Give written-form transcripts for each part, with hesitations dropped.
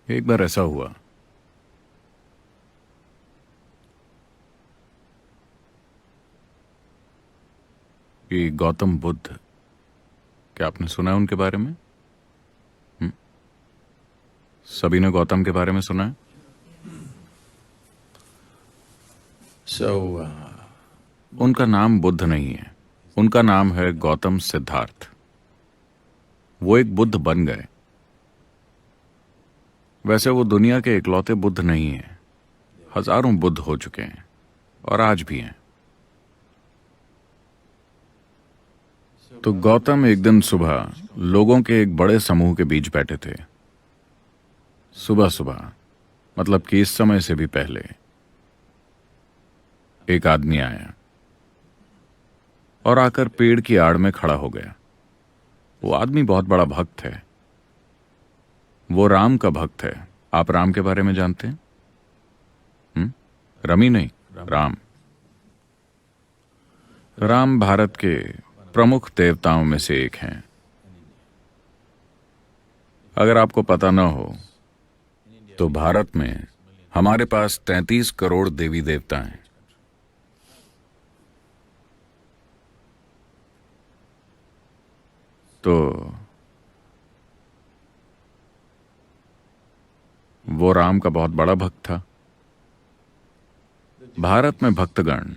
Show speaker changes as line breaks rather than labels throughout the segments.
एक बार ऐसा हुआ कि गौतम बुद्ध, क्या आपने सुना है उनके बारे में? हम्म? सभी ने गौतम के बारे में सुना है?
So,
उनका नाम बुद्ध नहीं है, उनका नाम है गौतम सिद्धार्थ। वो एक बुद्ध बन गए। वैसे वो दुनिया के इकलौते बुद्ध नहीं हैं। हजारों बुद्ध हो चुके हैं और आज भी हैं। तो गौतम एक दिन सुबह लोगों के एक बड़े समूह के बीच बैठे थे। सुबह सुबह, मतलब कि इस समय से भी पहले, एक आदमी आया और आकर पेड़ की आड़ में खड़ा हो गया। वो आदमी बहुत बड़ा भक्त है। वो राम का भक्त है। आप राम के बारे में जानते हैं? रमी नहीं, राम। राम भारत के प्रमुख देवताओं में से एक हैं। अगर आपको पता न हो तो भारत में हमारे पास 33 करोड़ देवी देवता हैं। तो वो राम का बहुत बड़ा भक्त था। भारत में भक्तगण,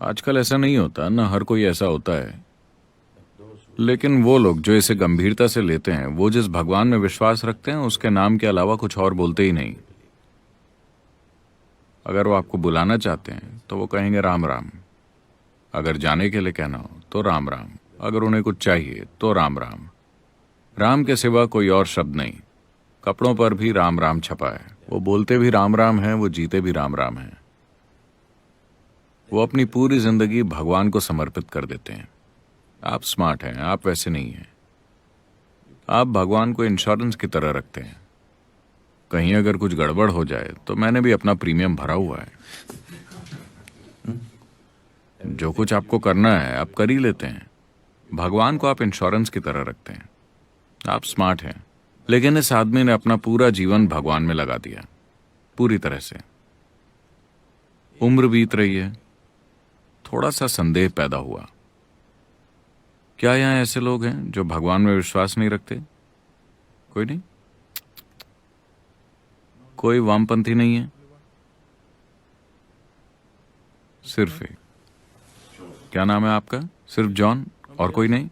आजकल ऐसा नहीं होता ना, हर कोई ऐसा होता है, लेकिन वो लोग जो इसे गंभीरता से लेते हैं, वो जिस भगवान में विश्वास रखते हैं, उसके नाम के अलावा कुछ और बोलते ही नहीं। अगर वो आपको बुलाना चाहते हैं तो वो कहेंगे राम राम। अगर जाने के लिए कहना हो तो राम राम। अगर उन्हें कुछ चाहिए तो राम राम। राम के सिवा कोई और शब्द नहीं। कपड़ों पर भी राम राम छपा है। वो बोलते भी राम राम हैं, वो जीते भी राम राम हैं। वो अपनी पूरी जिंदगी भगवान को समर्पित कर देते हैं। आप स्मार्ट हैं, आप वैसे नहीं हैं। आप भगवान को इंश्योरेंस की तरह रखते हैं। कहीं अगर कुछ गड़बड़ हो जाए तो मैंने भी अपना प्रीमियम भरा हुआ है। जो कुछ आपको करना है आप कर ही लेते हैं। भगवान को आप इंश्योरेंस की तरह रखते हैं। आप स्मार्ट हैं। लेकिन इस आदमी ने अपना पूरा जीवन भगवान में लगा दिया, पूरी तरह से। उम्र बीत रही है, थोड़ा सा संदेह पैदा हुआ। क्या यहां ऐसे लोग हैं जो भगवान में विश्वास नहीं रखते? कोई नहीं? कोई वामपंथी नहीं है? सिर्फ एक। क्या नाम है आपका? सिर्फ जॉन, और कोई नहीं?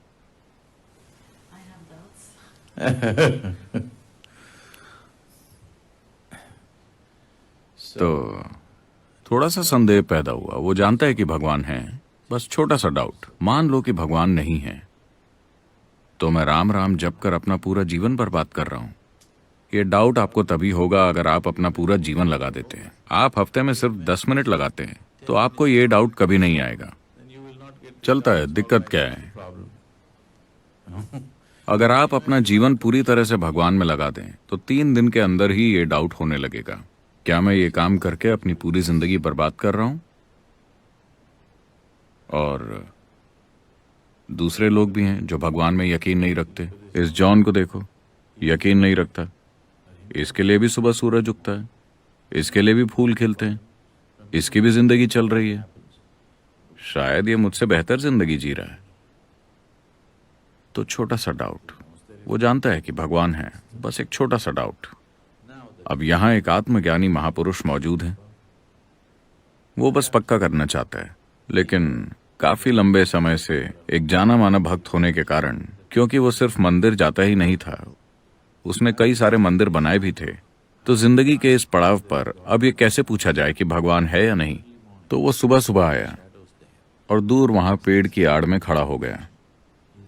तो थोड़ा सा संदेह पैदा हुआ। वो जानता है कि भगवान है, बस छोटा सा डाउट। मान लो कि भगवान नहीं है, तो मैं राम राम जप कर अपना पूरा जीवन बर्बाद कर रहा हूं। ये डाउट आपको तभी होगा अगर आप अपना पूरा जीवन लगा देते हैं। आप हफ्ते में सिर्फ 10 मिनट लगाते हैं तो आपको ये डाउट कभी नहीं आएगा। चलता है, दिक्कत क्या है? अगर आप अपना जीवन पूरी तरह से भगवान में लगा दें तो 3 दिन के अंदर ही ये डाउट होने लगेगा। क्या मैं ये काम करके अपनी पूरी जिंदगी बर्बाद कर रहा हूं? और दूसरे लोग भी हैं जो भगवान में यकीन नहीं रखते। इस जॉन को देखो, यकीन नहीं रखता। इसके लिए भी सुबह सूरज उगता है, इसके लिए भी फूल खिलते हैं, इसकी भी जिंदगी चल रही है। शायद ये मुझसे बेहतर जिंदगी जी रहा है। तो छोटा सा डाउट। वो जानता है कि भगवान है, बस एक छोटा सा डाउट। अब यहां एक आत्मज्ञानी महापुरुष मौजूद है। वो बस पक्का करना चाहता है, लेकिन काफी लंबे समय से एक जाना माना भक्त होने के कारण, क्योंकि वो सिर्फ मंदिर जाता ही नहीं था, उसने कई सारे मंदिर बनाए भी थे। तो जिंदगी के इस पड़ाव पर अब ये कैसे पूछा जाए कि भगवान है या नहीं? तो वो सुबह सुबह आया और दूर वहां पेड़ की आड़ में खड़ा हो गया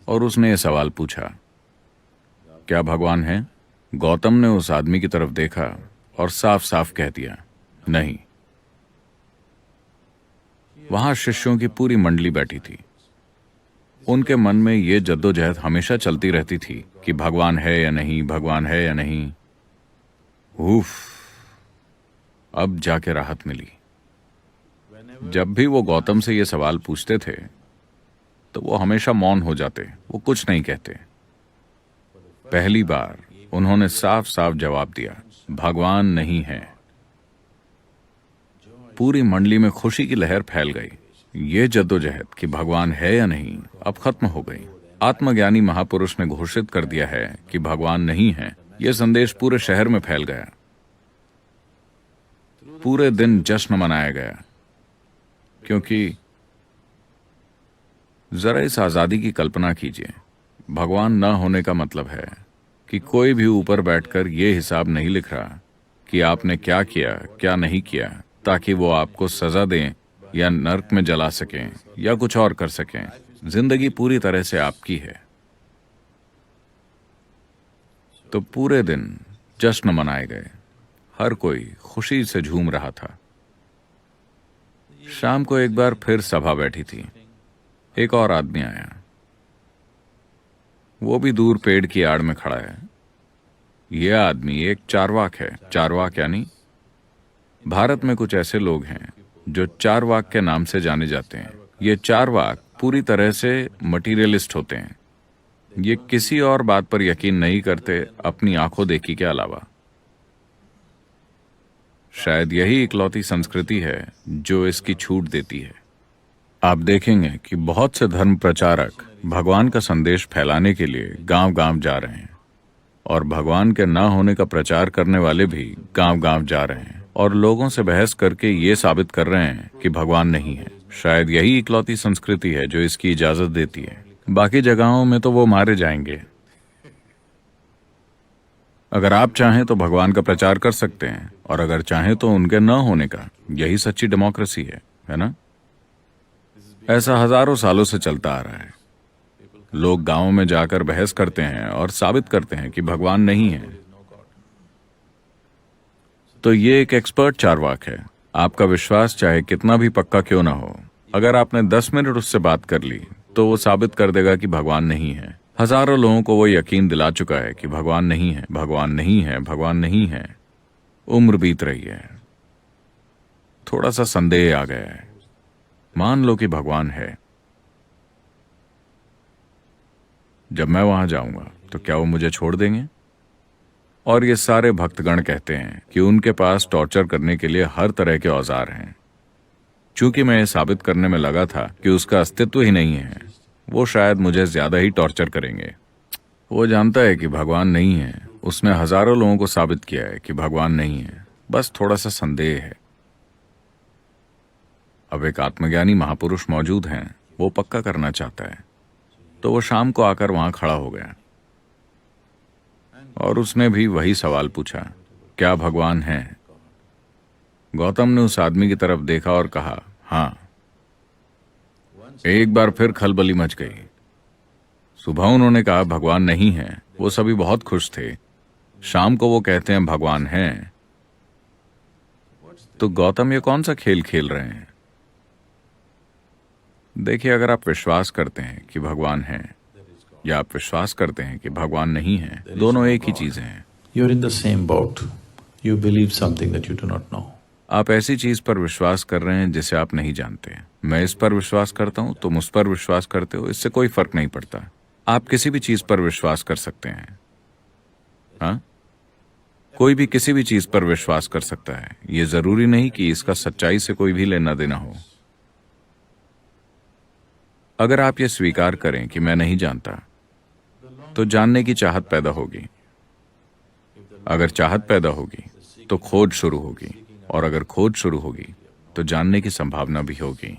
और उसने ये सवाल पूछा, क्या भगवान है? गौतम ने उस आदमी की तरफ देखा और साफ साफ कह दिया, नहीं। वहां शिष्यों की पूरी मंडली बैठी थी। उनके मन में ये जद्दोजहद हमेशा चलती रहती थी कि भगवान है या नहीं, भगवान है या नहीं। उफ, अब जाके राहत मिली। जब भी वो गौतम से ये सवाल पूछते थे तो वो हमेशा मौन हो जाते, वो कुछ नहीं कहते। पहली बार उन्होंने साफ साफ जवाब दिया, भगवान नहीं है। पूरी मंडली में खुशी की लहर फैल गई। ये जद्दोजहद कि भगवान है या नहीं अब खत्म हो गई। आत्मज्ञानी महापुरुष ने घोषित कर दिया है कि भगवान नहीं है। यह संदेश पूरे शहर में फैल गया। पूरे दिन जश्न मनाया गया, क्योंकि जरा इस आजादी की कल्पना कीजिए। भगवान न होने का मतलब है कि कोई भी ऊपर बैठकर यह हिसाब नहीं लिख रहा कि आपने क्या किया क्या नहीं किया, ताकि वो आपको सजा दें या नर्क में जला सकें या कुछ और कर सकें। जिंदगी पूरी तरह से आपकी है। तो पूरे दिन जश्न मनाए गए। हर कोई खुशी से झूम रहा था। शाम को एक बार फिर सभा बैठी थी। एक और आदमी आया। वो भी दूर पेड़ की आड़ में खड़ा है। यह आदमी एक चारवाक है। चारवाक यानी भारत में कुछ ऐसे लोग हैं जो चारवाक के नाम से जाने जाते हैं। ये चारवाक पूरी तरह से मटीरियलिस्ट होते हैं। ये किसी और बात पर यकीन नहीं करते अपनी आंखों देखी के अलावा। शायद यही इकलौती संस्कृति है जो इसकी छूट देती है। आप देखेंगे कि बहुत से धर्म प्रचारक भगवान का संदेश फैलाने के लिए गांव गांव जा रहे हैं, और भगवान के न होने का प्रचार करने वाले भी गांव गांव जा रहे हैं और लोगों से बहस करके ये साबित कर रहे हैं कि भगवान नहीं है। शायद यही इकलौती संस्कृति है जो इसकी इजाजत देती है। बाकी जगहों में तो वो मारे जाएंगे। अगर आप चाहें तो भगवान का प्रचार कर सकते हैं, और अगर चाहें तो उनके न होने का। यही सच्ची डेमोक्रेसी है ना? ऐसा हजारों सालों से चलता आ रहा है। लोग गांवों में जाकर बहस करते हैं और साबित करते हैं कि भगवान नहीं है। तो ये एक एक्सपर्ट चारवाक है। आपका विश्वास चाहे कितना भी पक्का क्यों ना हो, अगर आपने 10 मिनट उससे बात कर ली तो वो साबित कर देगा कि भगवान नहीं है। हजारों लोगों को वो यकीन दिला चुका है कि भगवान नहीं है, भगवान नहीं है, भगवान नहीं है। उम्र बीत रही है। थोड़ा सा संदेह आ गया है। मान लो कि भगवान है। जब मैं वहां जाऊंगा तो क्या वो मुझे छोड़ देंगे? और ये सारे भक्तगण कहते हैं कि उनके पास टॉर्चर करने के लिए हर तरह के औजार हैं। चूंकि मैं ये साबित करने में लगा था कि उसका अस्तित्व ही नहीं है, वो शायद मुझे ज्यादा ही टॉर्चर करेंगे। वो जानता है कि भगवान नहीं है। उसने हजारों लोगों को साबित किया है कि भगवान नहीं है। बस थोड़ा सा संदेह है। अब एक आत्मज्ञानी महापुरुष मौजूद हैं। वो पक्का करना चाहता है। तो वो शाम को आकर वहां खड़ा हो गया और उसने भी वही सवाल पूछा, क्या भगवान है? गौतम ने उस आदमी की तरफ देखा और कहा, हां। एक बार फिर खलबली मच गई। सुबह उन्होंने कहा भगवान नहीं है। वो सभी बहुत खुश थे। शाम को वो कहते हैं भगवान है। तो गौतम ये कौन सा खेल खेल रहे हैं? देखिए, अगर आप विश्वास करते हैं कि भगवान है या आप विश्वास करते हैं कि भगवान नहीं है, दोनों एक ही चीजें हैं।
You're in the same boat. You believe something that you do not know.
आप ऐसी चीज पर विश्वास कर रहे हैं जिसे आप नहीं जानते। मैं इस पर विश्वास करता हूं, तुम उस पर विश्वास करते हो, इससे कोई फर्क नहीं पड़ता। आप किसी भी चीज पर विश्वास कर सकते हैं। हाँ, कोई भी किसी भी चीज पर विश्वास कर सकता है। ये जरूरी नहीं कि इसका सच्चाई से कोई भी लेना देना हो। अगर आप ये स्वीकार करें कि मैं नहीं जानता, तो जानने की चाहत पैदा होगी। अगर चाहत पैदा होगी तो खोज शुरू होगी, और अगर खोज शुरू होगी तो जानने की संभावना भी होगी।